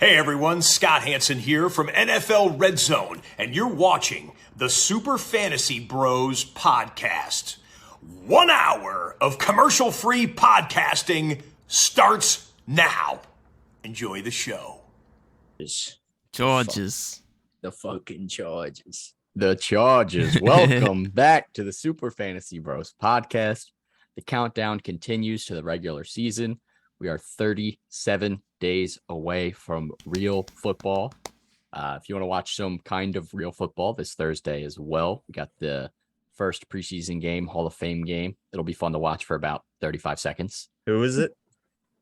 Hey everyone, Scott Hansen here from NFL Red Zone, and you're watching the Super Fantasy Bros podcast. 1 hour of commercial-free podcasting starts now. Enjoy the show. Charges. The fucking Charges. The Charges. Welcome back to the Super Fantasy Bros podcast. The countdown continues to the regular season. We are 37 days away from real football. If you want to watch some kind of real football this Thursday as well, we got the first preseason game, Hall of Fame game. It'll be fun to watch for about 35 seconds. Who is it?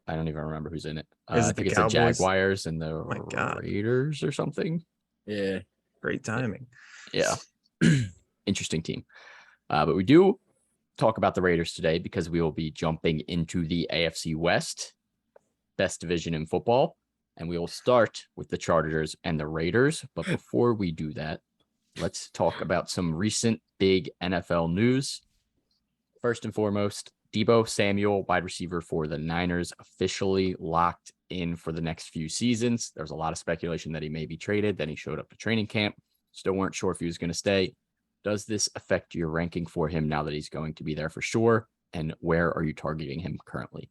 I don't even remember who's in it. Is I it think the it's the Cowboys? Jaguars and the my God. Raiders or something. Yeah. Great timing. Yeah. Interesting team. But we do talk about the Raiders today because we will be jumping into the AFC West, best division in football, and we will start with the Chargers and the Raiders. But before we do that, let's talk about some recent big NFL news. First and foremost, Deebo Samuel, wide receiver for the Niners, officially locked in for the next few seasons. There's a lot of speculation that he may be traded. Then he showed up to training camp. Still weren't sure if he was going to stay. Does this affect your ranking for him now that he's going to be there for sure? And where are you targeting him currently?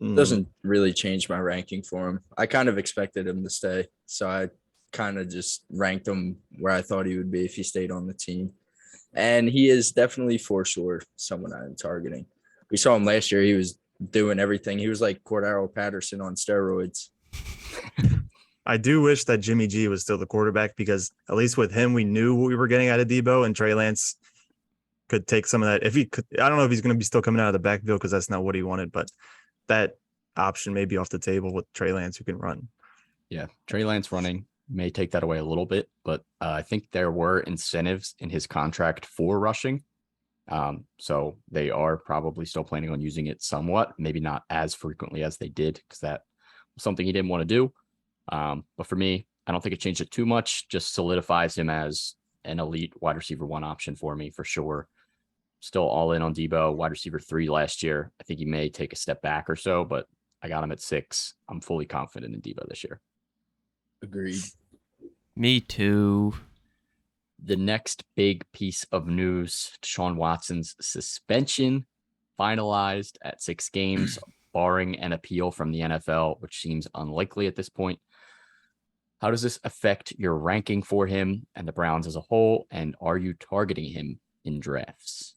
Doesn't really change my ranking for him. I kind of expected him to stay. So I kind of just ranked him where I thought he would be if he stayed on the team. And he is definitely for sure someone I'm targeting. We saw him last year. He was doing everything. He was like Cordero Patterson on steroids. I do wish that Jimmy G was still the quarterback because at least with him, we knew what we were getting out of Deebo, and Trey Lance could take some of that. If he could, I don't know if he's going to be still coming out of the backfield because that's not what he wanted, but that option may be off the table with Trey Lance who can run. Yeah, Trey Lance running may take that away a little bit, but I think there were incentives in his contract for rushing. So they are probably still planning on using it somewhat, maybe not as frequently as they did because that was something he didn't want to do. But for me, I don't think it changed it too much. Just solidifies him as an elite wide receiver 1 option for me for sure. Still all in on Deebo, wide receiver 3 last year. I think he may take a step back or so, but I got him at 6. I'm fully confident in Deebo this year. Agreed. Me too. The next big piece of news, Deshaun Watson's suspension finalized at 6 games, barring an appeal from the NFL, which seems unlikely at this point. How does this affect your ranking for him and the Browns as a whole? And are you targeting him in drafts?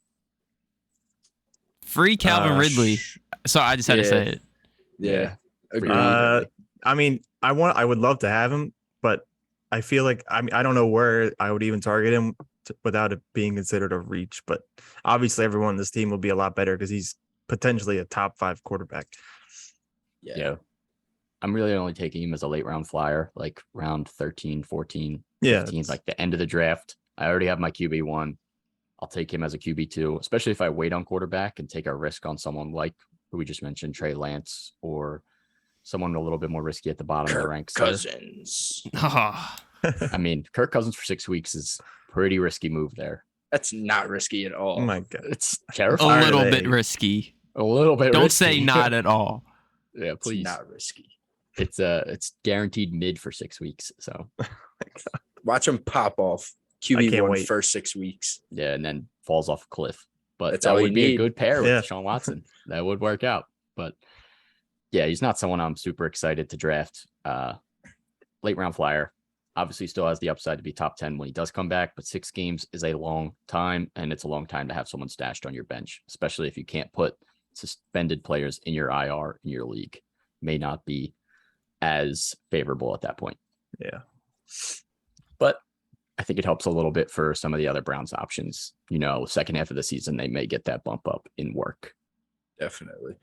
Free Calvin Ridley. So I just had to say it. Yeah. Agreed. I mean, I would love to have him, but I feel like I don't know where I would even target him without it being considered a reach. But obviously, everyone on this team will be a lot better because he's potentially a top 5 quarterback. Yeah. I'm really only taking him as a late round flyer, like round 13, 14, 15, like the end of the draft. I already have my QB1. I'll take him as a QB2, especially if I wait on quarterback and take a risk on someone like who we just mentioned, Trey Lance, or someone a little bit more risky at the bottom of the ranks. Cousins. I mean, Kirk Cousins for 6 weeks is a pretty risky move there. That's not risky at all. Oh my God. It's A terrifying. little bit risky. A little bit Don't risky. say not at all. Yeah, please. It's not risky. It's guaranteed mid for 6 weeks. So Watch him pop off I can't QB1 wait. first 6 weeks. yeah, and then falls off a cliff. But That's that all would you be need. a good pair with Yeah. Deshaun Watson. That would work out. But yeah, he's not someone I'm super excited to draft. Late round flyer. Obviously still has the upside to be top 10 when he does come back, but 6 games is a long time, and it's a long time to have someone stashed on your bench, especially if you can't put suspended players in your IR in your league. May not be as favorable at that point. Yeah. But I think it helps a little bit for some of the other Browns options. You know, second half of the season, they may get that bump up in work. Definitely.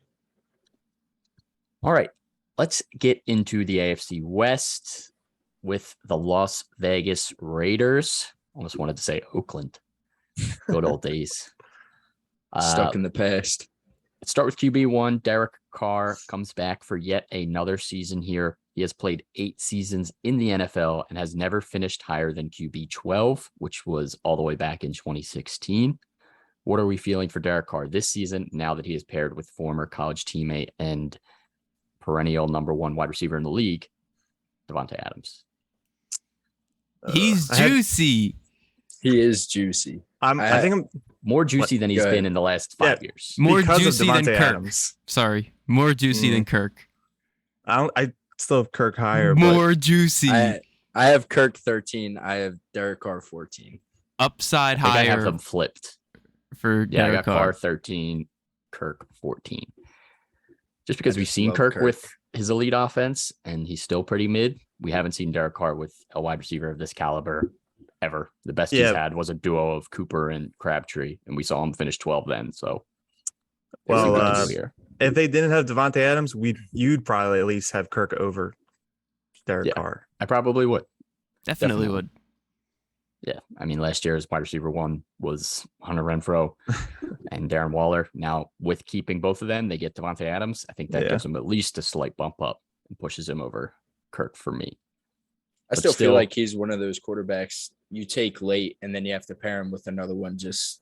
All right, let's get into the AFC West with the Las Vegas Raiders. Almost wanted to say Oakland. Good old days. Stuck in the past. Let's start with QB1. Derek Carr comes back for yet another season here. He has played 8 seasons in the NFL and has never finished higher than QB 12, which was all the way back in 2016. What are we feeling for Derek Carr this season now that he is paired with former college teammate and perennial number 1 wide receiver in the league, Davante Adams. He's juicy. He is juicy. I think I'm more juicy than he's Go been ahead. in the last 5 years. More because juicy of than Davante Kirk. Adams. Sorry, more juicy than Kirk. I still have Kirk higher. More juicy. I have Kirk 13. I have Derek Carr 14. Upside I think I have higher them flipped. for Yeah, I Derek got Carr Carr. 13, Kirk 14. Just because I we've just seen love Kirk Kirk. with his elite offense and he's still pretty mid. We haven't seen Derek Carr with a wide receiver of this caliber ever. The best he's had was a duo of Cooper and Crabtree, and we saw him finish 12 then. So, Well, if they didn't have Davante Adams, you'd probably at least have Kirk over Derek Carr. I probably would. Definitely would. Yeah. I mean, last year's wide receiver 1 was Hunter Renfrow and Darren Waller. Now, with keeping both of them, they get Davante Adams. I think that gives him at least a slight bump up and pushes him over Kirk for me. I still feel like he's one of those quarterbacks you take late and then you have to pair him with another one just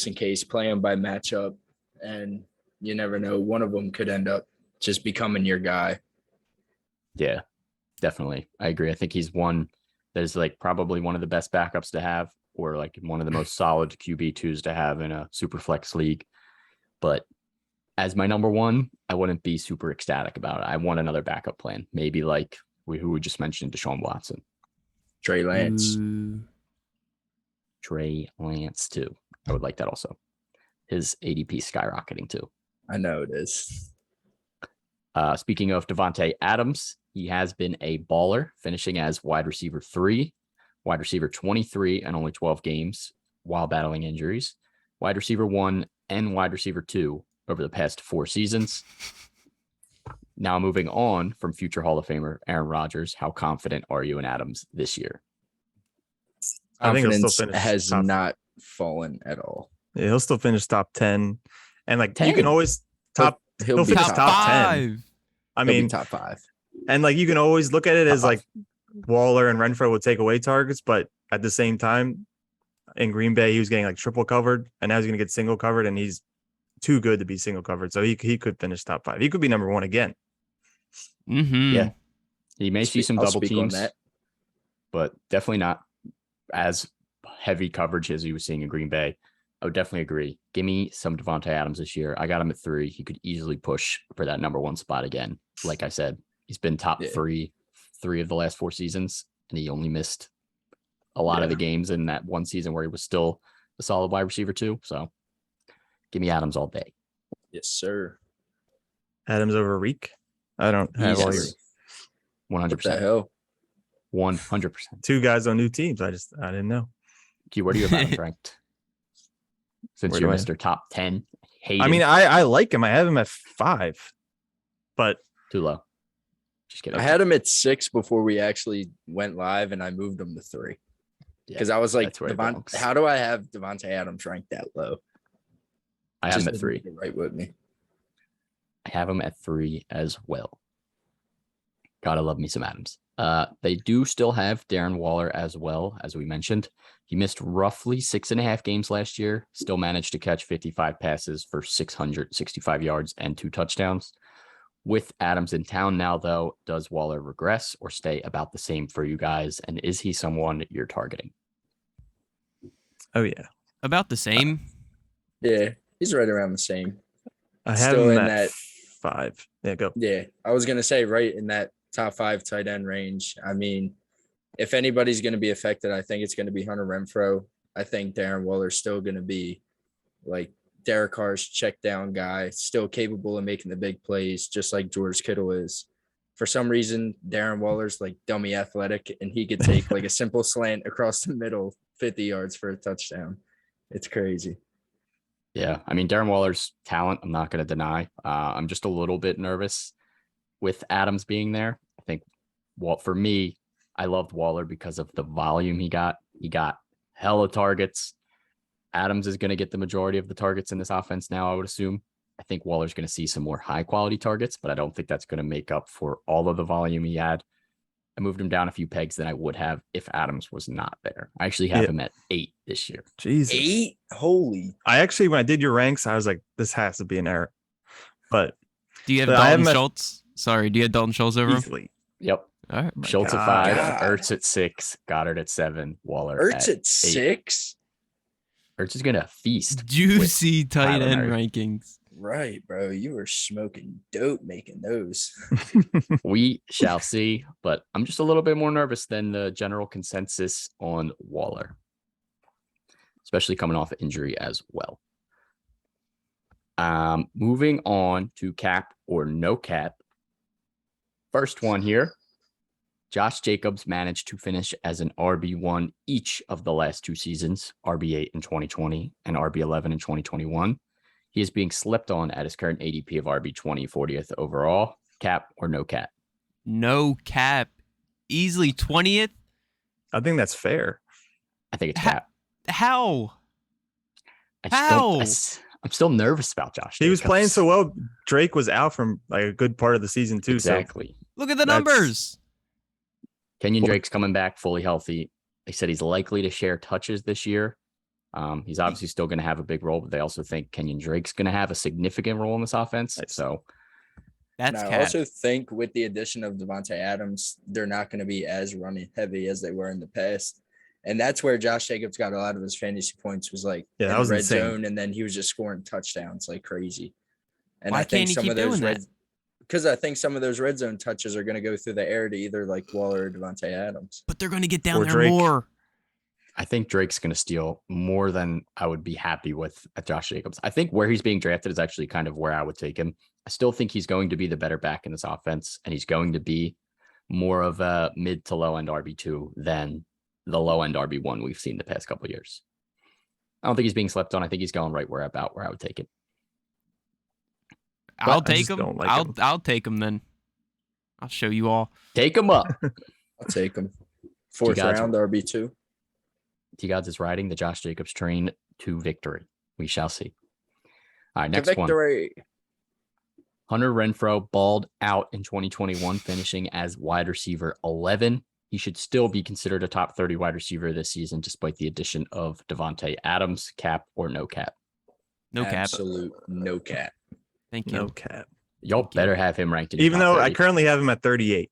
in case, play him by matchup. And you never know. One of them could end up just becoming your guy. Yeah, definitely. I agree. I think he's one that is like probably one of the best backups to have, or like one of the most solid QB2s to have in a super flex league. But as my number 1, I wouldn't be super ecstatic about it. I want another backup plan. Maybe like who we just mentioned, Deshaun Watson. Trey Lance. Trey Lance too. I would like that also. His ADP skyrocketing too. I know it is. Speaking of Davante Adams, he has been a baller, finishing as wide receiver 3, wide receiver 23 and only 12 games while battling injuries, wide receiver 1 and wide receiver 2 over the past 4 seasons. Now moving on from future Hall of Famer Aaron Rodgers, how confident are you in Adams this year? I think he'll Confidence still finish has top. not fallen at all. Yeah, he'll still finish top 10. And like 10? you can always he'll finish top 10. I mean, top 5. And like you can always look at it as like Waller and Renfrow will take away targets, but at the same time, in Green Bay, he was getting like triple covered, and now he's going to get single covered, and he's too good to be single covered. So he could finish top 5. He could be number 1 again. Mm-hmm. Yeah, he may see some double teams, that. but definitely not as heavy coverage as he was seeing in Green Bay. I would definitely agree. Give me some Davante Adams this year. I got him at 3. He could easily push for that number 1 spot again. Like I said, he's been top 3 of the last 4 seasons, and he only missed a lot of the games in that one season where he was still a solid wide receiver too. So give me Adams all day. Yes, sir. Adams over Reek. I don't have all your 100%. Hell? 100%. 2 guys on new teams. I didn't know. Where do you have Adams ranked? Since Where you're do I- Mr. Top 10. I mean, I like him. I have him at 5, but too low. Just kidding. I had him at 6 before we actually went live, and I moved him to 3. Because I was like, that's where he belongs. how do I have Davante Adams ranked that low? I have him Just at 3. didn't get right with me. I have him at 3 as well. Gotta love me some Adams. They do still have Darren Waller as well, as we mentioned. He missed roughly 6.5 games last year, still managed to catch 55 passes for 665 yards and 2 touchdowns. With Adams in town now, though, does Waller regress or stay about the same for you guys? And is he someone you're targeting? oh yeah, About the same. Yeah, he's right around the same. I have Still him in at that- 5. Yeah, go. Yeah, I was going to say right in that top 5 tight end range. I mean, if anybody's going to be affected, I think it's going to be Hunter Renfrow. I think Darren Waller's still going to be like Derek Carr's check down guy, still capable of making the big plays, just like George Kittle is. For some reason, Darren Waller's like dummy athletic, and he could take like a simple slant across the middle, 50 yards for a touchdown. It's crazy. Yeah, I mean, Darren Waller's talent, I'm not going to deny. I'm just a little bit nervous with Adams being there. I think, well, for me, I loved Waller because of the volume he got. He got hella targets. Adams is going to get the majority of the targets in this offense now, I would assume. I think Waller's going to see some more high-quality targets, but I don't think that's going to make up for all of the volume he had. I moved him down a few pegs than I would have if Adams was not there. I actually have him at 8 this year. Jesus. 8? Holy. I actually, when I did your ranks, I was like, this has to be an error. But Do you have But I have Dalton him at- Schultz? Sorry, do you have Dalton Schultz over him? Easily. Yep. All right. My Schultz at God. 5, God. Ertz at 6, Goddard at 7, Waller Ertz at 8. 6. Ertz is gonna feast. Juicy tight Kyler end Murray. rankings. Right, bro. You were smoking dope making those. We shall see, but I'm just a little bit more nervous than the general consensus on Waller, especially coming off injury as well. Moving on to cap or no cap. First one here. Josh Jacobs managed to finish as an RB1 each of the last 2 seasons, RB8 in 2020 and RB11 in 2021. He is being slept on at his current ADP of RB20, 40th overall. Cap or no cap? No cap. Easily 20th. I think that's fair. I think it's cap. How? I just How? I'm still nervous about Josh. He was Jacobs. playing so well. Drake was out from like a good part of the season too. Exactly. Look at the That's- numbers. Kenyon Well- Drake's coming back fully healthy. They said he's likely to share touches this year. He's obviously still going to have a big role, but they also think Kenyon Drake's going to have a significant role in this offense. Nice. So That's And I cap. also think with the addition of Devontae Adams, they're not going to be as running heavy as they were in the past. And that's where Josh Jacobs got a lot of his fantasy points was like Yeah, that in was red insane. zone, and then he was just scoring touchdowns like crazy. And Why I think can't he some keep of those doing that? because I think some of those red zone touches are going to go through the air to either like Waller or Devontae Adams. But they're going to get down Or there Drake. more. I think Drake's going to steal more than I would be happy with at Josh Jacobs. I think where he's being drafted is actually kind of where I would take him. I still think he's going to be the better back in this offense, and he's going to be more of a mid to low end RB2 than the low end RB1 we've seen the past couple of years. I don't think he's being slept on. I think he's going right where I would take it. I'll I take just him. don't like him. I'll take him then. I'll show you all. Take him up. I'll take him. Fourth guys- round RB2. T-Gods is riding the Josh Jacobs train to victory. We shall see. All right, To next one. victory. Hunter Renfrow balled out in 2021, finishing as wide receiver 11. He should still be considered a top 30 wide receiver this season, despite the addition of Devontae Adams. Cap or no cap? No cap. Absolute no cap. Thank you. No cap. Y'all Thank you. better have him ranked in your Even top though I 30. currently have him at 38.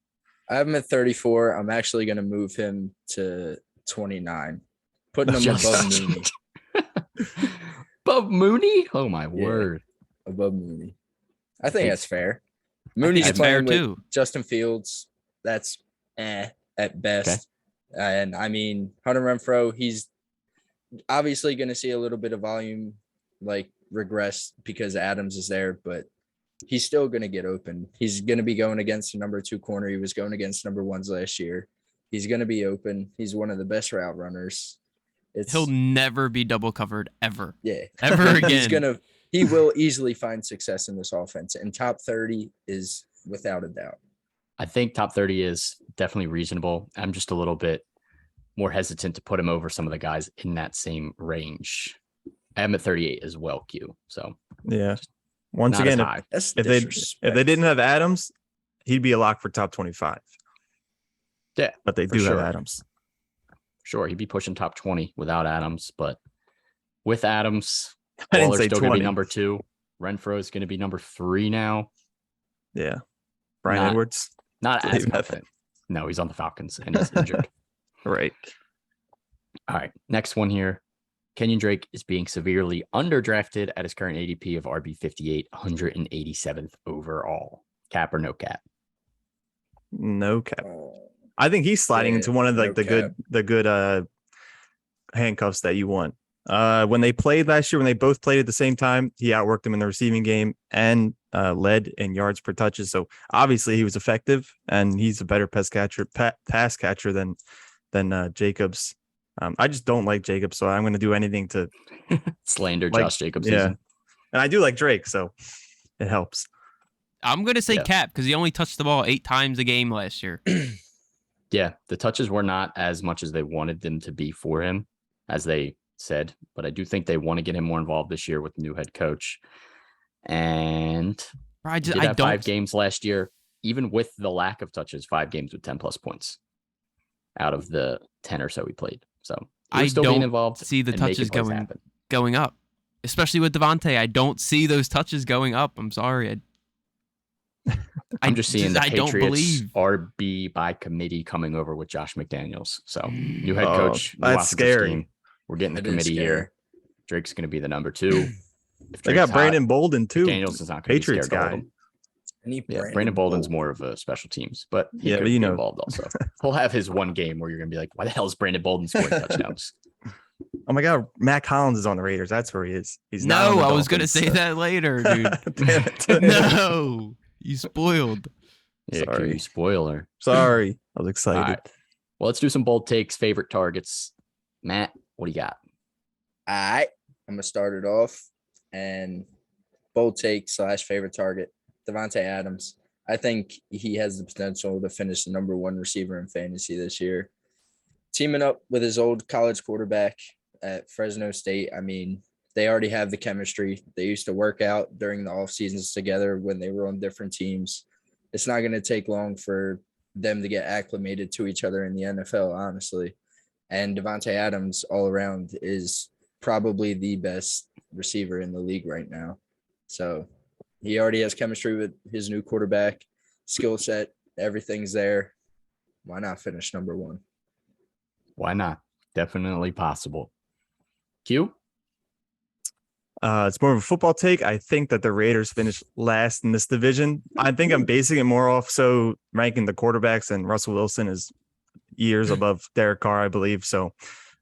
I have him at 34. I'm actually going to move him to 29, putting him Just- above Mooney. Above Mooney? Oh my Yeah. word. Above Mooney. I think It's- that's fair. I think Mooney's it's fair playing with too. Justin Fields. That's at best. And I mean, Hunter Renfrow, he's obviously going to see a little bit of volume like regress because Adams is there, but he's still going to get open. He's going to be going against the number 2 corner. He was going against number 1s last year. He's going to be open. He's one of the best route runners. He'll never be double covered ever. yeah. Ever He's again. he will easily find success in this offense, and top 30 is without a doubt. I think top 30 is definitely reasonable. I'm just a little bit more hesitant to put him over some of the guys in that same range. I am at 38 as well, Q. So Yeah. Once not again, as high. That's if they disrespect. didn't have Adams, he'd be a lock for top 25. Yeah, But they for do have sure. Adams. Sure, he'd be pushing top 20 without Adams, but with Adams, I didn't Waller's say still going to 20. be number 2. Renfro is going to be number 3 now. Yeah. Brian Not- Edwards. Not Leave as him at confident. No, he's on the Falcons and he's injured. Right. All right, next one here. Kenyon Drake is being severely underdrafted at his current ADP of RB 58, 187th overall. Cap or no cap? No cap. Oh, I think he's sliding Yeah, into one of like no the good handcuffs that you want. When they played last year, when they both played at the same time, he outworked him in the receiving game and led in yards per touches. So obviously he was effective, and he's a better pass catcher than Jacobs. I just don't like Jacobs, so I'm going to do anything to. Slander Like, Josh Jacobs. yeah. Season. And I do like Drake, so it helps. I'm gonna say Yeah. cap because he only touched the ball 8 times a game last year. Yeah, the touches were not as much as they wanted them to be for him, as they said. But I do think they want to get him more involved this year with the new head coach. And I he just did I have don't 5 games last year, even with the lack of touches, 5 games with 10 plus points out of the 10 or so he played. So he I was still being don't involved. see the and making touches plays going happen. going up, especially with Devontae. I don't see those touches going up. I'm sorry. I'm just seeing the I don't Patriots believe. RB by committee coming over with Josh McDaniels. So new head coach, new that's offensive scary. scheme. We're getting the That is committee scary. here. Drake's going to be the number 2. If They Drake's got Brandon hot, Bolden too. McDaniels is not going to be Patriots scared to hold guy. him. I need Yeah, Brandon Bolden's more of a special teams, but he Yeah, could but be you know. involved also. He'll have his one game where you're going to be like, why the hell is Brandon Bolden scoring touchdowns? Oh my God, Mac Hollins is on the Raiders. That's where he is. He's not on No, the I was gonna Dolphins. say that later, dude. Damn it. No, you spoiled. Yeah, Sorry. Q, spoiler. Sorry, I was All excited. right. Well, let's do some bold takes, favorite targets. Matt, what do you got? All right, I'm gonna start it off, and bold take / favorite target, Davante Adams. I think he has the potential to finish the number 1 receiver in fantasy this year. Teaming up with his old college quarterback at Fresno State, I mean, they already have the chemistry. They used to work out during the off seasons together when they were on different teams. It's not going to take long for them to get acclimated to each other in the NFL, honestly. And Davante Adams all around is probably the best receiver in the league right now. So he already has chemistry with his new quarterback, skill set, everything's there. Why not finish number 1? Why not? Definitely possible. Q? It's more of a football take. I think that the Raiders finished last in this division. I think I'm basing it more off ranking the quarterbacks, and Russell Wilson is years above Derek Carr, I believe. So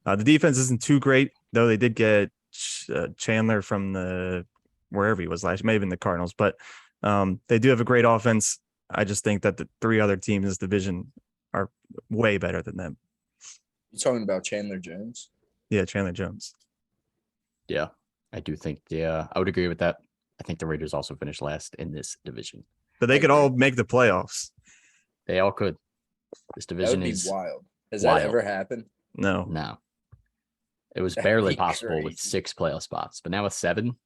the defense isn't too great, though. They did get Chandler from wherever he was last year, maybe in the Cardinals, but they do have a great offense. I just think that the 3 other teams in this division are way better than them. You talking about Chandler Jones? Yeah, Chandler Jones. Yeah, I do think, I would agree with that. I think the Raiders also finished last in this division. But they could all make the playoffs. They all could. This That division would be is wild. Has wild. that ever happened? No. No. It was That'd barely be possible with crazy. 6 playoff spots, but now with 7,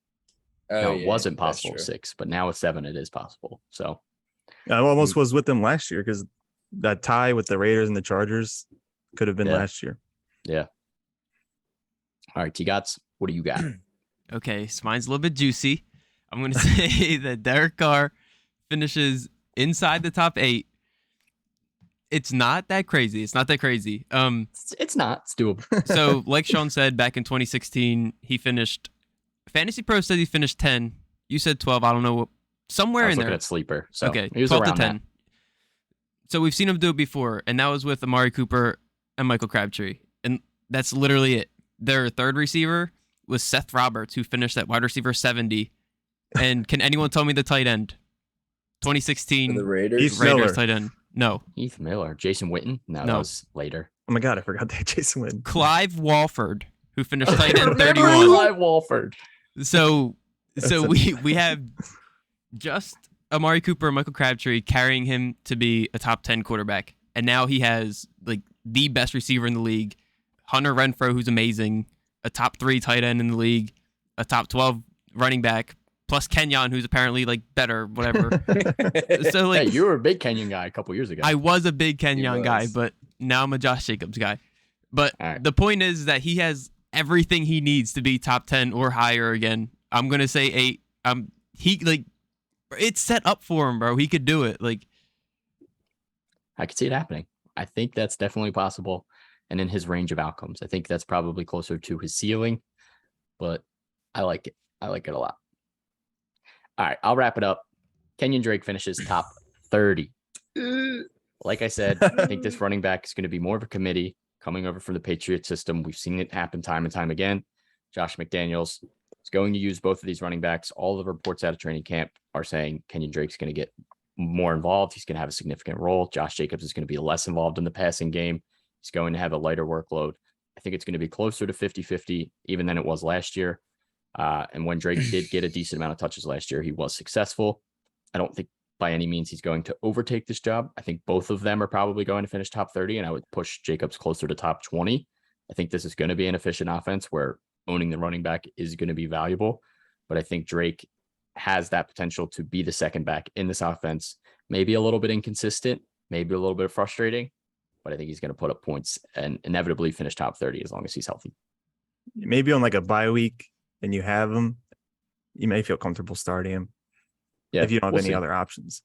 Oh, no, yeah, it wasn't that's possible with true. 6, but now with 7, it is possible. So I almost was with them last year because that tie with the Raiders and the Chargers could have been Yeah. last year. yeah. All right, T-Gots, what do you got? Okay, so mine's a little bit juicy. I'm gonna say that Derek Carr finishes inside the top 8. It's not that crazy. It's not that crazy. It's not. It's doable. So like Sean said, back in 2016, he finished. Fantasy Pro said he finished 10. You said 12. I don't know. Somewhere I was in looking there. at Sleeper. So Okay, he was 12 to around 10. that. So we've seen him do it before, and that was with Amari Cooper and Michael Crabtree, and that's literally it. Their third receiver was Seth Roberts, who finished at wide receiver 70. And can anyone tell me the tight end? For 2016 the Raiders? Heath Raiders Miller. tight end. No. Heath Miller. Jason Witten? No, that No. was later. Oh my God, I forgot that Jason Witten. Clive Walford, who finished tight end Remember 31. Clive Walford. So That's a- we have just Amari Cooper and Michael Crabtree carrying him to be a top 10 quarterback. And now he has like the best receiver in the league, Hunter Renfrow, who's amazing, a top 3 tight end in the league, a top 12 running back, plus Kenyon, who's apparently like better, whatever. So Hey, like you were a big Kenyan guy a couple years ago. I was a big Kenyon guy, was. but now I'm a Josh Jacobs guy. But All right. the point is that he has everything he needs to be top 10 or higher again. I'm going to say 8. He like it's set up for him, bro. He could do it. Like I could see it happening. I think that's definitely possible. And in his range of outcomes, I think that's probably closer to his ceiling, but I like it. I like it a lot. All right, I'll wrap it up. Kenyon Drake finishes top 30. Like I said, I think this running back is going to be more of a committee coming over from the Patriot system. We've seen it happen time and time again. Josh McDaniels is going to use both of these running backs. All the reports out of training camp are saying Kenyon Drake's going to get more involved. He's going to have a significant role. Josh Jacobs is going to be less involved in the passing game. He's going to have a lighter workload. I think it's going to be closer to 50-50 even than it was last year. And when Drake did get a decent amount of touches last year, he was successful. I don't think by any means he's going to overtake this job. I think both of them are probably going to finish top 30, and I would push Jacobs closer to top 20. I think this is going to be an efficient offense where owning the running back is going to be valuable. But I think Drake has that potential to be the second back in this offense. Maybe a little bit inconsistent, maybe a little bit frustrating, but I think he's going to put up points and inevitably finish top 30 as long as he's healthy. Maybe on like a bye week and you have him, you may feel comfortable starting him. Yeah, if you don't have we'll any see. other options.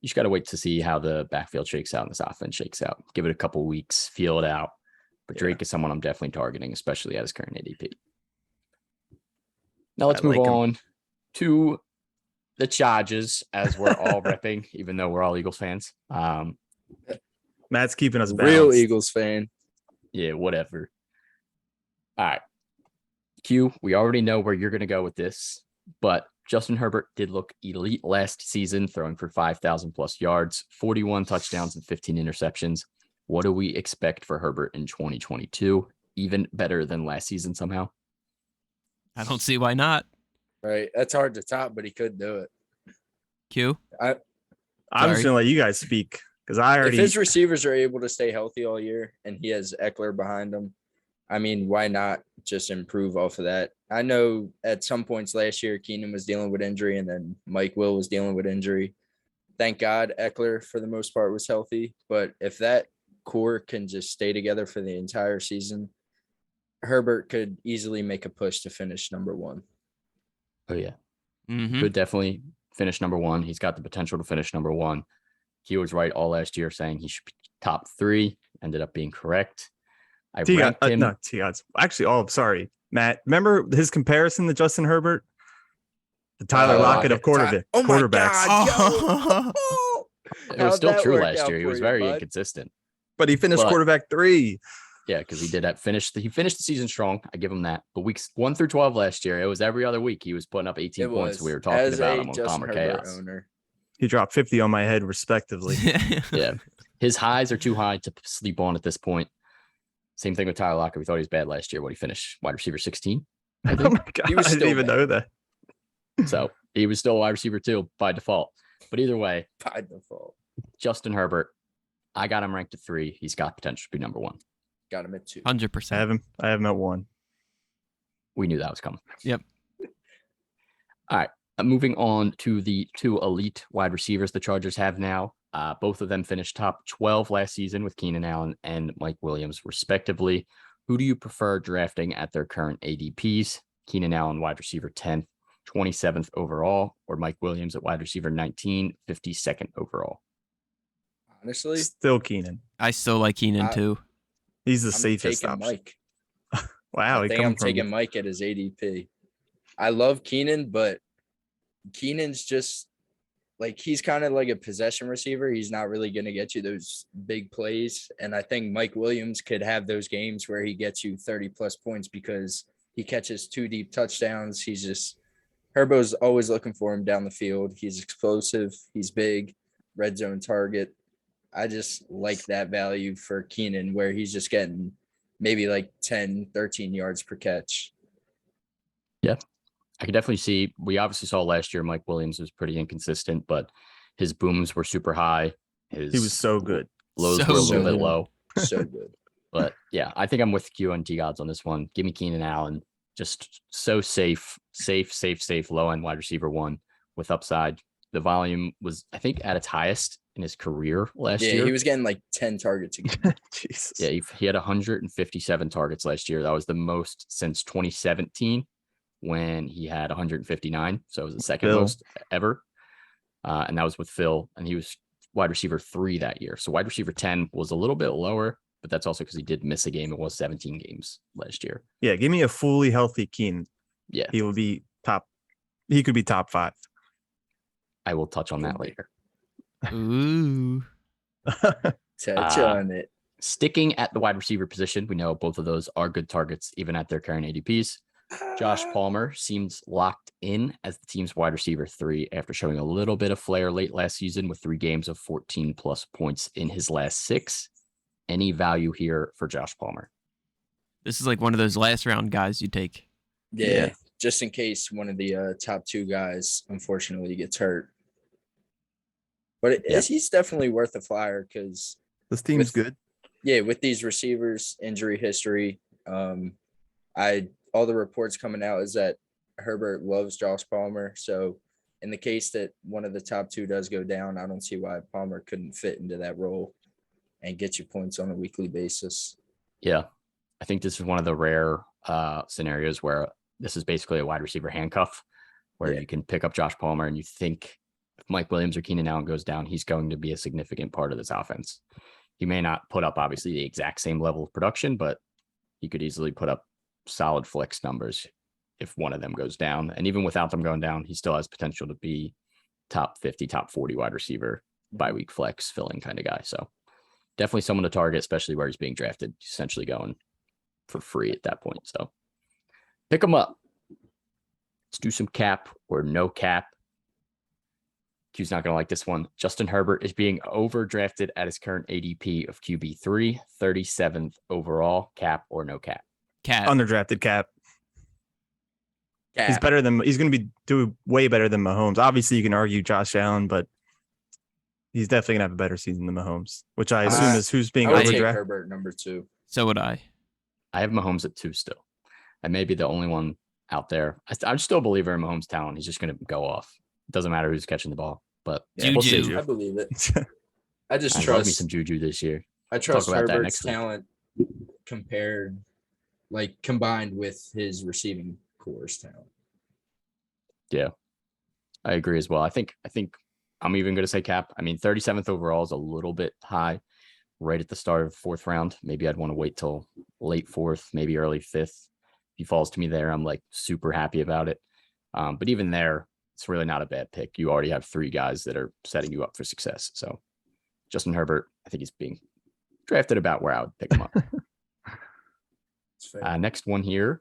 you just got to wait to see how the backfield shakes out and this offense shakes out. Give it a couple weeks, feel it out. But Drake is someone I'm definitely targeting, especially at his current ADP. Now let's move on to the Chargers, as we're all repping, even though we're all Eagles fans. Matt's keeping us balanced. Real Eagles fan. Yeah, whatever. All right. Q, we already know where you're going to go with this, but Justin Herbert did look elite last season, throwing for 5,000 plus yards, 41 touchdowns, and 15 interceptions. What do we expect for Herbert in 2022? Even better than last season somehow? I don't see why not. Right. That's hard to top, but he could do it. Q. I'm just gonna let you guys speak because if his receivers are able to stay healthy all year and he has Eckler behind him, I mean, why not just improve off of that? I know at some points last year, Keenan was dealing with injury and then Mike Will was dealing with injury. Thank God Eckler, for the most part, was healthy. But if that core can just stay together for the entire season, Herbert could easily make a push to finish number one. Oh, yeah. Mm-hmm. Could definitely finish number one. He's got the potential to finish number one. He was right all last year saying he should be top 3. Ended up being correct. I ranked him. Sorry, Matt. Remember his comparison to Justin Herbert? The Tyler Lockett of quarterbacks. God, It was still true last year. He was very inconsistent. But he finished quarterback 3. Yeah, because he did that finish. He finished the season strong. I give him that. But weeks 1 through 12 last year, it was every other week he was putting up 18 points. We were talking about him on Calmer Chaos. Owner. He dropped 50 on my head, respectively. Yeah, his highs are too high to sleep on at this point. Same thing with Tyler Lockett. We thought he was bad last year. What, he finished wide receiver 16? Oh my God, I didn't even know that. So he was still a wide receiver 2 by default. But either way, by default, Justin Herbert, I got him ranked at 3. He's got potential to be number 1. Got him at 2. 100%. I have him at 1. We knew that was coming. Yep. All right. Moving on to the 2 elite wide receivers the Chargers have now. Both of them finished top 12 last season with Keenan Allen and Mike Williams, respectively. Who do you prefer drafting at their current ADPs? Keenan Allen, wide receiver 10th, 27th overall, or Mike Williams at wide receiver 19, 52nd overall? Honestly, still Keenan. I still like Keenan too. He's the safest option. Mike. Wow. I think I'm taking Mike at his ADP. I love Keenan, but Keenan's just like, he's kind of like a possession receiver. He's not really going to get you those big plays. And I think Mike Williams could have those games where he gets you 30 plus points because he catches 2 deep touchdowns. He's just, Herbo's always looking for him down the field. He's explosive. He's big, red zone target. I just like that value for Keenan where he's just getting maybe like 10, 13 yards per catch. Yeah. I can definitely see, we obviously saw last year Mike Williams was pretty inconsistent, but his booms were super high. He was so good. Lows were a little bit low. So good. But yeah, I think I'm with Q and T-Gods on this one. Give me Keenan Allen. Just so safe, low end wide receiver 1 with upside. The volume was, I think, at its highest in his career last year. Yeah, he was getting like 10 targets a game. Jesus. Yeah, he had 157 targets last year. That was the most since 2017. When he had 159. So it was the second most ever. And that was with Phil. And he was wide receiver 3 that year. So wide receiver 10 was a little bit lower, but that's also because he did miss a game. It was 17 games last year. Yeah, give me a fully healthy Keenan. Yeah. He will be top. He could be top 5. I will touch on that later. Ooh. Touch on it. Sticking at the wide receiver position, we know both of those are good targets, even at their current ADPs. Josh Palmer seems locked in as the team's wide receiver 3 after showing a little bit of flair late last season with 3 games of 14 plus points in his last 6. Any value here for Josh Palmer? This is like one of those last round guys you take. Yeah. Just in case one of the top 2 guys, unfortunately, gets hurt. But he's definitely worth a flyer because this team's good. Yeah, with these receivers, injury history, all the reports coming out is that Herbert loves Josh Palmer. So in the case that one of the top 2 does go down, I don't see why Palmer couldn't fit into that role and get you points on a weekly basis. Yeah. I think this is one of the rare scenarios where this is basically a wide receiver handcuff where you can pick up Josh Palmer and you think if Mike Williams or Keenan Allen goes down, he's going to be a significant part of this offense. He may not put up obviously the exact same level of production, but he could easily put up solid flex numbers if one of them goes down. And even without them going down, he still has potential to be top 50, top 40 wide receiver, bi-week flex filling kind of guy. So definitely someone to target, especially where he's being drafted, essentially going for free at that point. So pick him up. Let's do some cap or no cap. Q's not going to like this one. Justin Herbert is being overdrafted at his current ADP of QB3, 37th overall. Cap or no cap? Cap. Underdrafted cap. He's better than he's going to be do way better than Mahomes. Obviously, you can argue Josh Allen, but he's definitely going to have a better season than Mahomes, which I assume is who's being I would take overdrafted. Herbert number 2. So would I. I have Mahomes at 2 still. I may be the only one out there. I'm still a believer in Mahomes' talent. He's just going to go off. It doesn't matter who's catching the ball, but Yeah, we'll Juju. see. I believe it. I just I love me trust some Juju this year. I trust Talk about that Herbert's next week. talent combined with his receiving core's talent. Yeah, I agree as well. I think I'm even going to say cap. I mean, 37th overall is a little bit high right at the start of the 4th round. Maybe I'd want to wait till late 4th, maybe early 5th. If he falls to me there, I'm like super happy about it. But even there, it's really not a bad pick. You already have 3 guys that are setting you up for success. So Justin Herbert, I think he's being drafted about where I would pick him up. Next one here.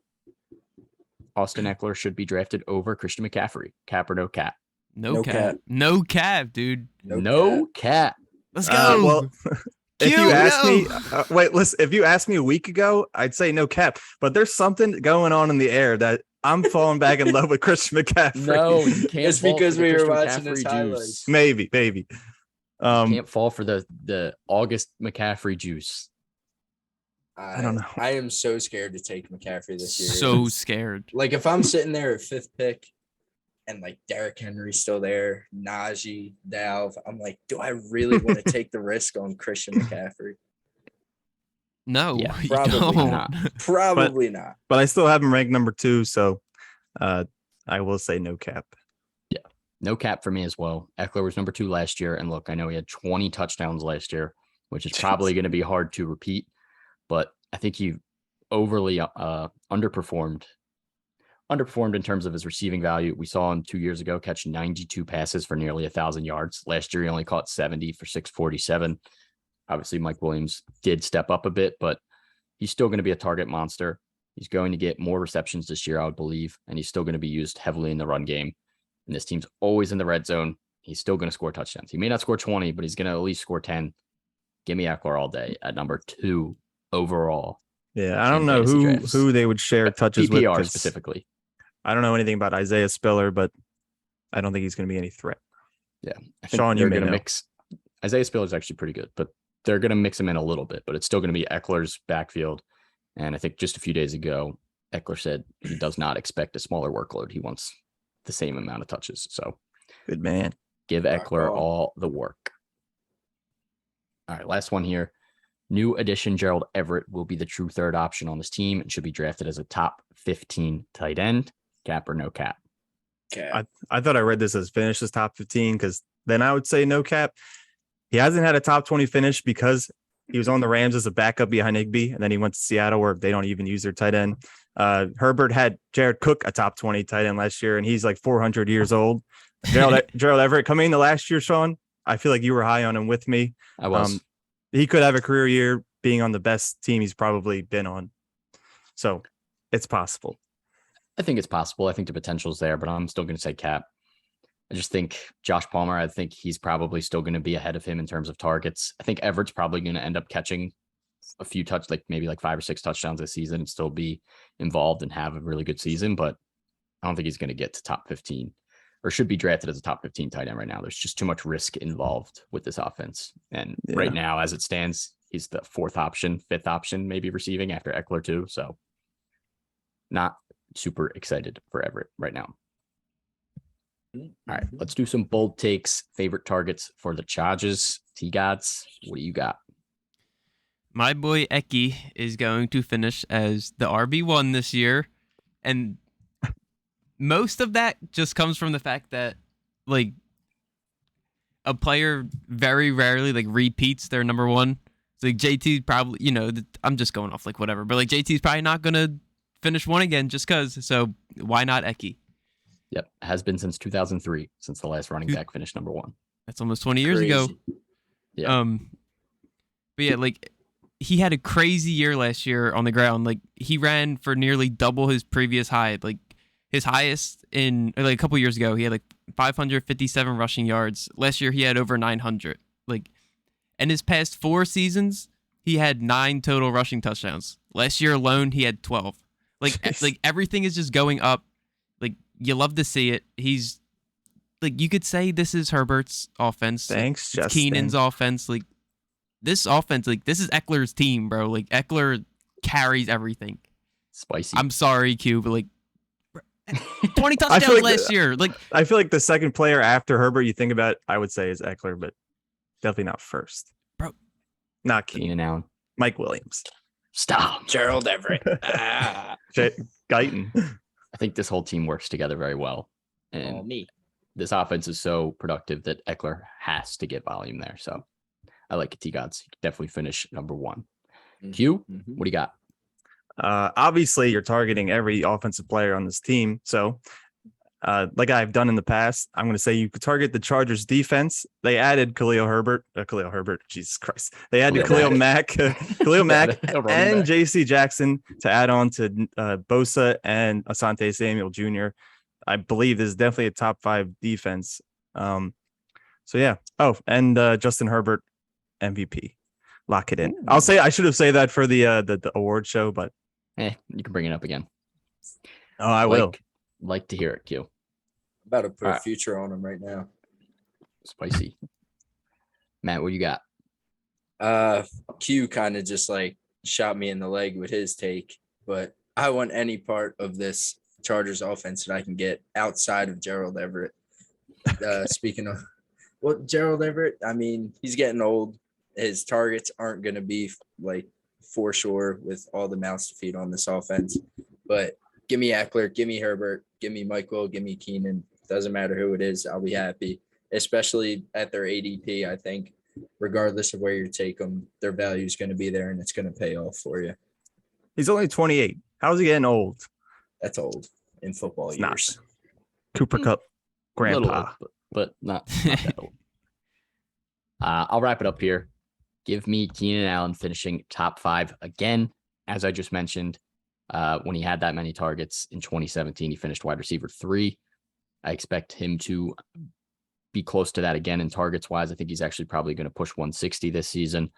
Austin Eckler should be drafted over Christian McCaffrey. Cap or no cap? No cap. No cap, dude. No cap. Let's go. Well, if Q, you asked no. me, listen, if you asked me a week ago, I'd say no cap. But there's something going on in the air that I'm falling back in love with Christian McCaffrey. No, you can't. It's fall because for the we were Christian watching his McCaffrey highlights. maybe. You can't fall for the August McCaffrey juice. I don't know. I am so scared to take McCaffrey this year. So scared. Like if I'm sitting there at 5th pick and like Derrick Henry's still there, Najee, Dalv, I'm like, do I really want to take the risk on Christian McCaffrey? No, Yeah, you probably don't. not. Probably not. But I still have him ranked number 2, so I will say no cap. No cap for me as well. Eckler was number 2 last year. And look, I know he had 20 touchdowns last year, which is probably going to be hard to repeat. But I think he overly underperformed in terms of his receiving value. We saw him 2 years ago catch 92 passes for nearly 1,000 yards. Last year, he only caught 70 for 647. Obviously, Mike Williams did step up a bit, but he's still going to be a target monster. He's going to get more receptions this year, I would believe, and he's still going to be used heavily in the run game. And this team's always in the red zone. He's still going to score touchdowns. He may not score 20, but he's going to at least score 10. Give me Eckler all day at number 2 overall. Yeah, I don't know fantasy drafts. who they would share touches with. PPR 'cause specifically. I don't know anything about Isaiah Spiller, but I don't think he's going to be any threat. Yeah. I think Sean, you they're may going to know. mix. Isaiah Spiller is actually pretty good, but they're going to mix him in a little bit, but it's still going to be Eckler's backfield. And I think just a few days ago, Eckler said he does not expect a smaller workload. He wants the same amount of touches. So Good man. give Eckler all the work. All right, last one here. New addition Gerald Everett will be the true third option on this team and should be drafted as a top 15 tight end. Cap or no cap? Okay. I thought I read this as finish as top 15 because then I would say no cap. He hasn't had a top 20 finish because he was on the Rams as a backup behind Higbee, and then he went to Seattle where they don't even use their tight end. Herbert had Jared Cook a top 20 tight end last year, and he's like 400 years old. Gerald Everett coming into last year, Sean, I feel like you were high on him with me. I was. He could have a career year being on the best team he's probably been on. So it's possible. I think it's possible. I think the potential's there, but I'm still going to say cap. I just think Josh Palmer, I think he's probably still going to be ahead of him in terms of targets. I think Everett's probably going to end up catching a few maybe 5 or 6 touchdowns this season and still be involved and have a really good season, but I don't think he's going to get to top 15 or should be drafted as a top 15 tight end right now. There's just too much risk involved with this offense. And right now, as it stands, he's the 4th option, 5th option, maybe receiving after Eckler too. So not super excited for Everett right now. All right, let's do some bold takes. Favorite targets for the Chargers. T-Gods, what do you got? My boy Eki is going to finish as the RB1 this year. And most of that just comes from the fact that, like, a player very rarely like repeats their number one. So like JT probably, I'm just going off like whatever, but like JT's probably not gonna finish one again just cause. So why not Eki? Yep, has been since 2003 since the last running back finished number one. That's almost 20 years ago. Yeah. But yeah, like he had a crazy year last year on the ground. Like he ran for nearly double his previous high. Like his highest a couple years ago, he had like 557 rushing yards. Last year he had over 900. Like, and his past 4 seasons, he had 9 total rushing touchdowns. Last year alone, he had 12. Like everything is just going up. Like you love to see it. He's like, you could say this is Herbert's offense. Thanks, it's Justin. Keenan's offense. Like this offense, like this is Eckler's team, bro. Like Eckler carries everything. Spicy. I'm sorry, Q, but like 20 touchdowns last year. Like I feel like the second player after Herbert you think about, I would say, is Eckler, but definitely not first. Bro. Not Keenan. Keenan Allen. Mike Williams. Stop. Gerald Everett. Guyton. I think this whole team works together very well. And Me. this offense is so productive that Eckler has to get volume there. So I like it, T-Gods. He could definitely finish number one. Q, what do you got? Obviously, you're targeting every offensive player on this team. So, like I've done in the past, I'm going to say you could target the Chargers defense. They added Khalil Herbert, Jesus Christ. They added Khalil Mack and J.C. Jackson to add on to Bosa and Asante Samuel Jr. I believe this is definitely a top 5 defense. So yeah. Oh, and Justin Herbert MVP. Lock it in. Ooh. I should have said that for the award show, but you can bring it up again. oh, I will. Like to hear it, Q. About to put a future on him right now. Spicy. Matt, what you got? Q kind of just like shot me in the leg with his take, but I want any part of this Chargers offense that I can get outside of Gerald Everett. Speaking of, Gerald Everett, I mean, he's getting old. His targets aren't going to be like for sure with all the mouths to feed on this offense, but give me Eckler, give me Herbert, give me Michael, give me Keenan. Doesn't matter who it is. I'll be happy, especially at their ADP. I think regardless of where you take them, their value is going to be there and it's going to pay off for you. He's only 28. How's he getting old? That's old in football It's years. not. Cooper Kupp, grandpa. Old, but not that old. I'll wrap it up here. Give me Keenan Allen finishing top 5 again. As I just mentioned, when he had that many targets in 2017, he finished wide receiver 3. I expect him to be close to that again in targets wise. I think he's actually probably going to push 160 this season.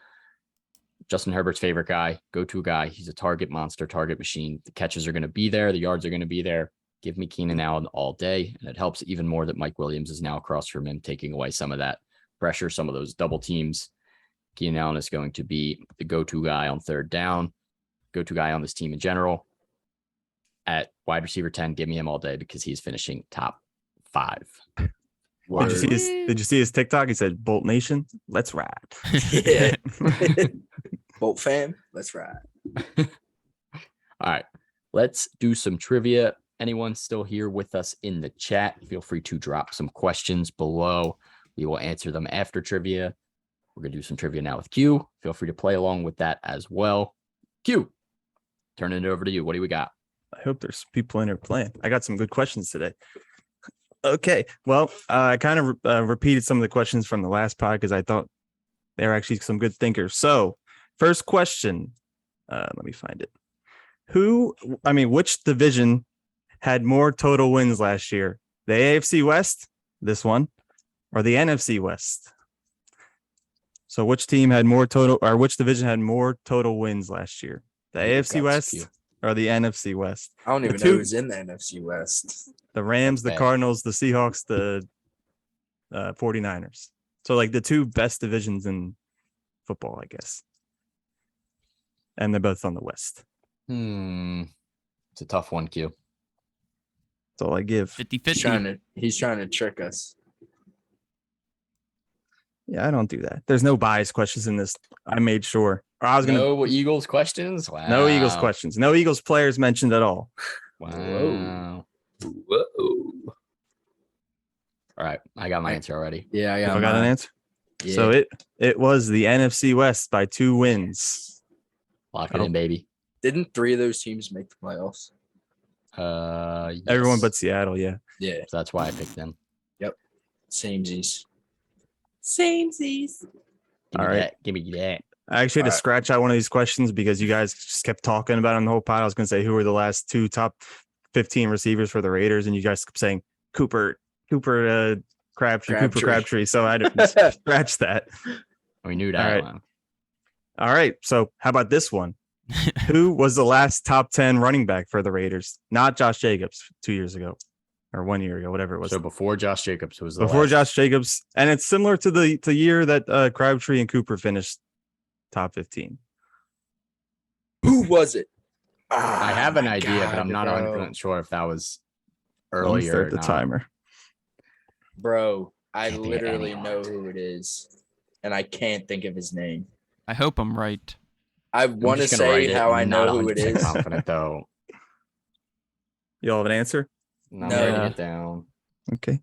Justin Herbert's favorite guy, go-to guy. He's a target monster, target machine. The catches are going to be there. The yards are going to be there. Give me Keenan Allen all day. And it helps even more that Mike Williams is now across from him, taking away some of that pressure, some of those double teams. Keenan Allen is going to be the go-to guy on third down, go-to guy on this team in general. At wide receiver 10, give me him all day because he's finishing top 5. Did you see his TikTok? He said, Bolt Nation, let's ride. Yeah. Bolt fam, let's ride. All right, let's do some trivia. Anyone still here with us in the chat, feel free to drop some questions below. We will answer them after trivia. We're going to do some trivia now with Q. Feel free to play along with that as well. Q, turning it over to you. What do we got? I hope there's people in here playing. I got some good questions today. Okay. Well, I kind of repeated some of the questions from the last pod because I thought they were actually some good thinkers. So first question, let me find it. Which division had more total wins last year? The AFC West, this one, or the NFC West? So which team had more total, or which division had more total wins last year? The AFC West or the NFC West? I don't even know who's in the NFC West. The Rams, the Cardinals, the Seahawks, the 49ers. So like the 2 best divisions in football, I guess. And they're both on the West. It's a tough one, Q. That's all I give. 50-50. He's trying to trick us. Yeah, I don't do that. There's no bias questions in this. I made sure. Or I was gonna No Eagles questions. Wow. No Eagles questions. No Eagles players mentioned at all. Wow. Whoa. All All right, I got my answer already. Yeah, I I got got an mine. answer. Yeah. So it was the NFC West by 2 wins. Lock it in, baby. Didn't 3 of those teams make the playoffs? Everyone Yes. but Seattle, yeah. Yeah. So that's why I picked them. Samesies. Give me All right. that. Give me that. I actually had to All right. scratch out one of these questions because you guys just kept talking about it on the whole pod. I was going to say who were the last 2 top 15 receivers for the Raiders, and you guys kept saying Crabtree. So I had to scratch that. We knew that All right. one. All right. So how about this one? Who was the last top 10 running back for the Raiders? Not Josh Jacobs 2 years ago or 1 year ago, whatever it was. So before Josh Jacobs was the Before last. Josh Jacobs, and it's similar to the year that Crabtree and Cooper finished top 15. Who was it? I have an idea, but I'm not bro. 100% sure if that was Let me earlier. start or the not. timer. Bro, I Can't think of literally anyone. know who it is, and I can't think of his name. I hope I'm right. I I'm want to just gonna write say it. how I I'm not know who it 100% is. confident though. You all have an answer? I'm No. writing it down. Okay.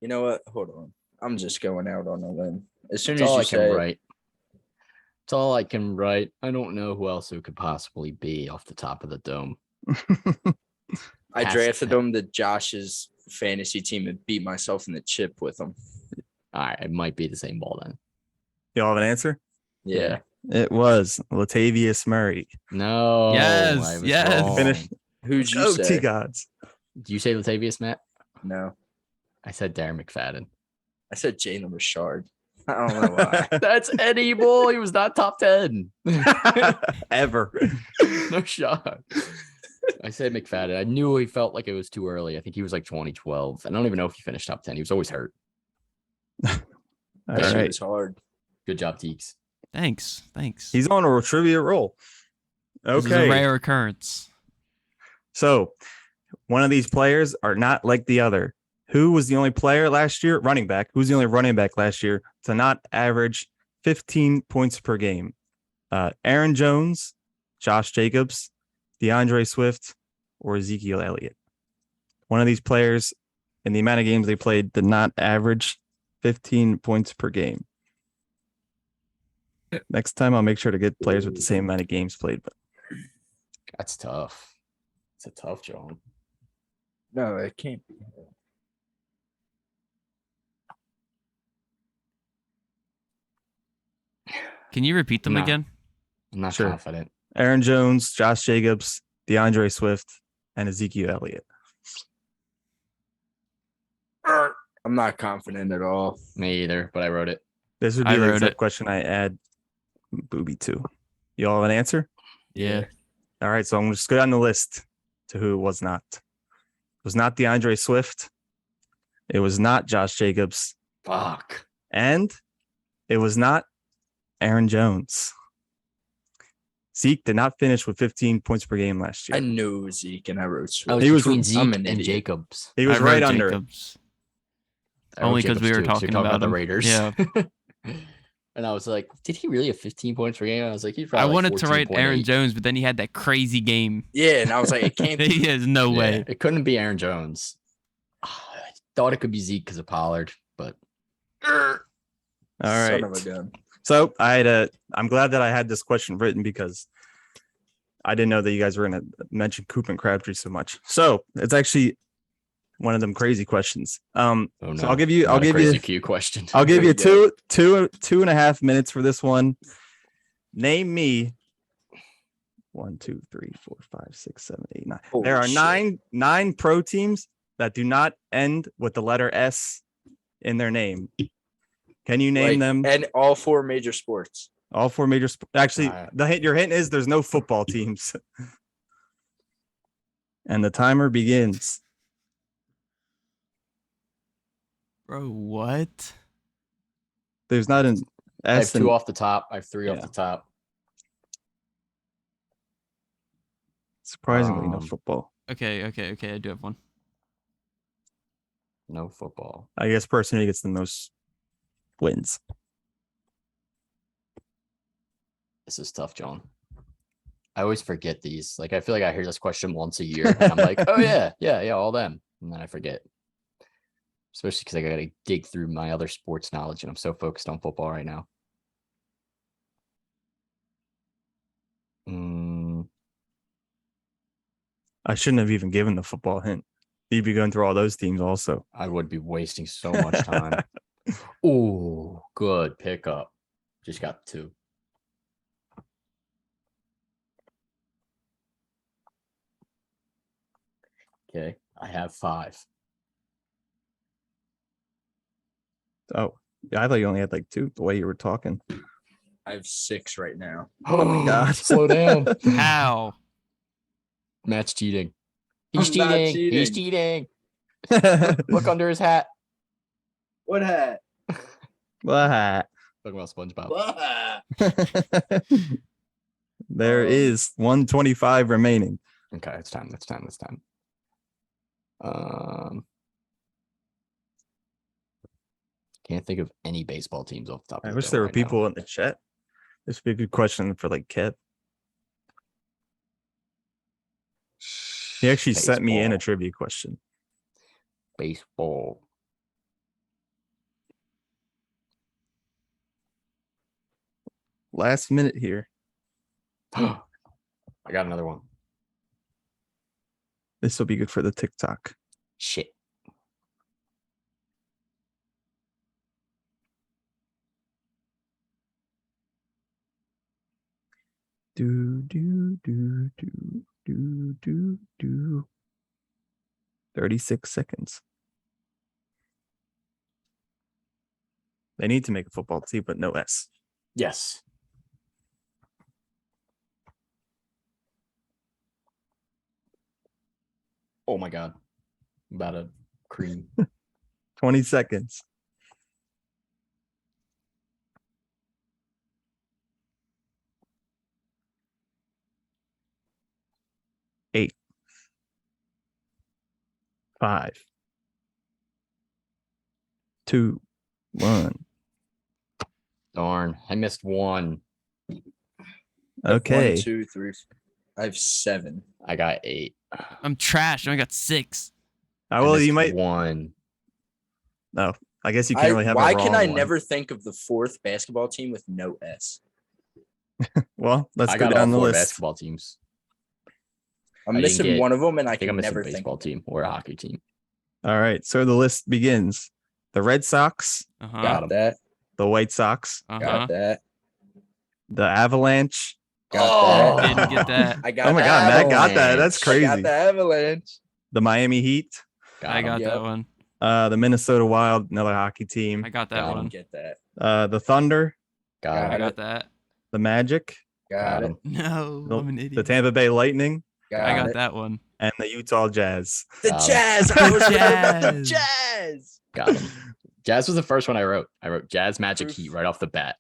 You know what? Hold on. I'm just going out on a limb. As soon That's as all you I can say it, write. That's all I can write. I don't know who else it could possibly be off the top of the dome. I Has drafted to- him to Josh's fantasy team and beat myself in the chip with him. All right, it might be the same ball then. You all have an answer? Yeah. It was Latavius Murray. No. Yes, I was yes. wrong. Finish. Who'd you Oh, say? T-Gods. Do you say Latavius, Matt? No. I said Darren McFadden. I said Jalen Richard. I don't know why. That's Eddie Bull. He was not top 10. Ever. No shot. I said McFadden. I knew he felt like it was too early. I think he was like 2012. I don't even know if he finished top 10. He was always hurt. All That shit right. was hard. Good job, Teeks. Thanks. He's on a trivia roll. This is a Okay. rare occurrence. So one of these players are not like the other. Who was the only player last year, running back, who's the only running back last year to not average 15 points per game? Aaron Jones, Josh Jacobs, DeAndre Swift, or Ezekiel Elliott. One of these players, in the amount of games they played, did not average 15 points per game. Next time, I'll make sure to get players with the same amount of games played. But That's tough. It's a tough job. No, it can't be. Can you repeat them No. again? I'm not Sure. confident. Aaron Jones, Josh Jacobs, DeAndre Swift, and Ezekiel Elliott. I'm not confident at all. Me either, but I wrote it. This would I be the wrote exact it. question I add Booby to. You all have an answer? Yeah. All right, so I'm going to just go down the list to who it was not. It was not DeAndre Swift. It was not Josh Jacobs. Fuck. And it was not Aaron Jones. Zeke did not finish with 15 points per game last year. I knew Zeke and I wrote I Swift. was He was- between I'm Zeke an and idiot. Jacobs. He was I wrote right under it. Jacobs. I wrote Only 'cause we Jacobs were too, 'cause talking you're about the him. Raiders. Yeah. And I was like, did he really have 15 points per game? I was like, he's probably I like wanted to write Aaron 14.8. Jones, but then he had that crazy game. Yeah, and I was like, it can't be. He has no Yeah, way. it couldn't be Aaron Jones. I thought it could be Zeke because of Pollard, but All right. Son of a gun. So I'm glad that I had this question written because I didn't know that you guys were going to mention Coop and Crabtree so much. So it's actually one of them crazy questions. oh no. So I'll give you Q question. I'll give you There you two and a half minutes for this one. Name me 1, 2, 3, 4, 5, 6, 7, 8, 9. Holy There are shit. nine pro teams that do not end with the letter S in their name. Can you name Like, them? And all 4 major sports. All 4 major actually, Alright. your hint is there's no football teams. And the timer begins. Bro, what? There's not an I have S. 2 off the top. I have 3 Yeah. off the top. Surprisingly, no Um, football. Okay. I do have one. No football. I guess person who gets the most wins. This is tough, John. I always forget these. Like, I feel like I hear this question once a year. And I'm like, oh, yeah, all them. and then I forget. Especially because I got to dig through my other sports knowledge, and I'm so focused on football right now. I shouldn't have even given the football hint. You'd be going through all those teams also. I would be wasting so much time. Oh, good pickup. Just got 2. Okay, I have 5. Oh, yeah, I thought you only had like 2 the way you were talking. I have 6 right now. Oh my God. Slow down. How? Matt's cheating. He's I'm not cheating. He's cheating. cheating. Look under his hat. What hat? What? Talking about SpongeBob. What hat? There is 125 remaining. Okay, it's time. It's time. Can't think of any baseball teams off the top of I the wish dome there were right now. people in the chat. This would be a good question for like Kev. He actually sent me in a Baseball. trivia question. Baseball. Last minute here. I got another one. This will be good for the TikTok. Shit. Do. 36 seconds. They need to make a football team, but no S. Yes. Oh my God. I'm about to cream. 20 seconds. Eight. 5. 2. 1. Darn. I missed one. Okay. 1, 2, 3. I have 7. I got 8. I'm trash. I got 6. Well, you might. one. No, I guess you can't really have. Why a wrong can I one. never think of the 4th basketball team with no S? Well, let's I go got all down the 4 list. basketball teams. I'm I didn't missing get- one of them, and I I think can I'm missing never a think. baseball team or a hockey team. All right, so the list begins. The Red Sox, Uh-huh. Got that. the White Sox, Uh-huh. Got that. the Avalanche. Got that. Didn't get that. I got Oh my the God, Matt got that. Avalanche. That's I got crazy. the Avalanche. The Miami Heat, Got I 'em. got Yep. that one. the Minnesota Wild, another hockey team. I got that Got I one. get that. The Thunder, Got I 'em. Got got it. that. the Magic, Got it. 'em. No, the, I'm an the idiot. Tampa Bay Lightning, I got it. that one. and the Utah Jazz. The Got 'em. Jazz. I was Jazz. the Jazz. Got 'em. Jazz was the first one I wrote. I wrote Jazz, Magic, Heat right off the bat.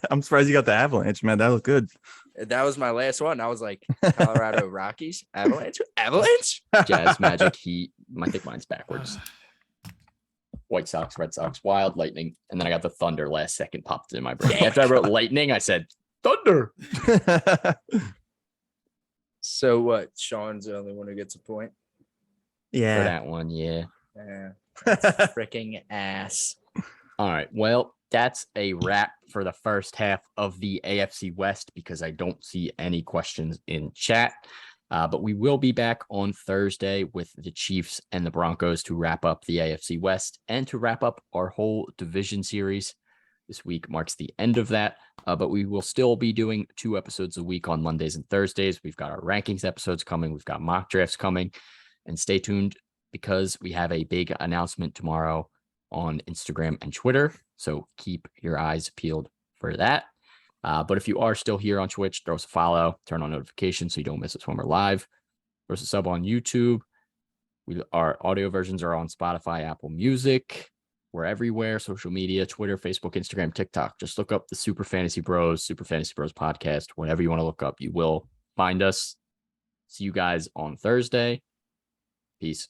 I'm surprised you got the Avalanche, man. That was good. That was my last one. I was like, Colorado Rockies, Avalanche, Avalanche. Jazz, Magic, Heat. I think mine's backwards. White Sox, Red Sox, Wild, Lightning, and then I got the Thunder last second popped in my brain. After I wrote Lightning, I said Thunder. So what? Sean's the only one who gets a point. For Yeah. that one, yeah. Yeah, that's freaking ass. All right. Well, that's a wrap for the first half of the AFC West because I don't see any questions in chat. But we will be back on Thursday with the Chiefs and the Broncos to wrap up the AFC West and to wrap up our whole division series. This week marks the end of that, but we will still be doing 2 episodes a week on Mondays and Thursdays. We've got our rankings episodes coming. We've got mock drafts coming, and stay tuned because we have a big announcement tomorrow on Instagram and Twitter. So keep your eyes peeled for that. But if you are still here on Twitch, throw us a follow, turn on notifications so you don't miss us when we're live. Throw us a sub on YouTube. Our audio versions are on Spotify, Apple Music. We're everywhere, social media, Twitter, Facebook, Instagram, TikTok. Just look up the Super Fantasy Bros podcast. Whatever you want to look up, you will find us. See you guys on Thursday. Peace.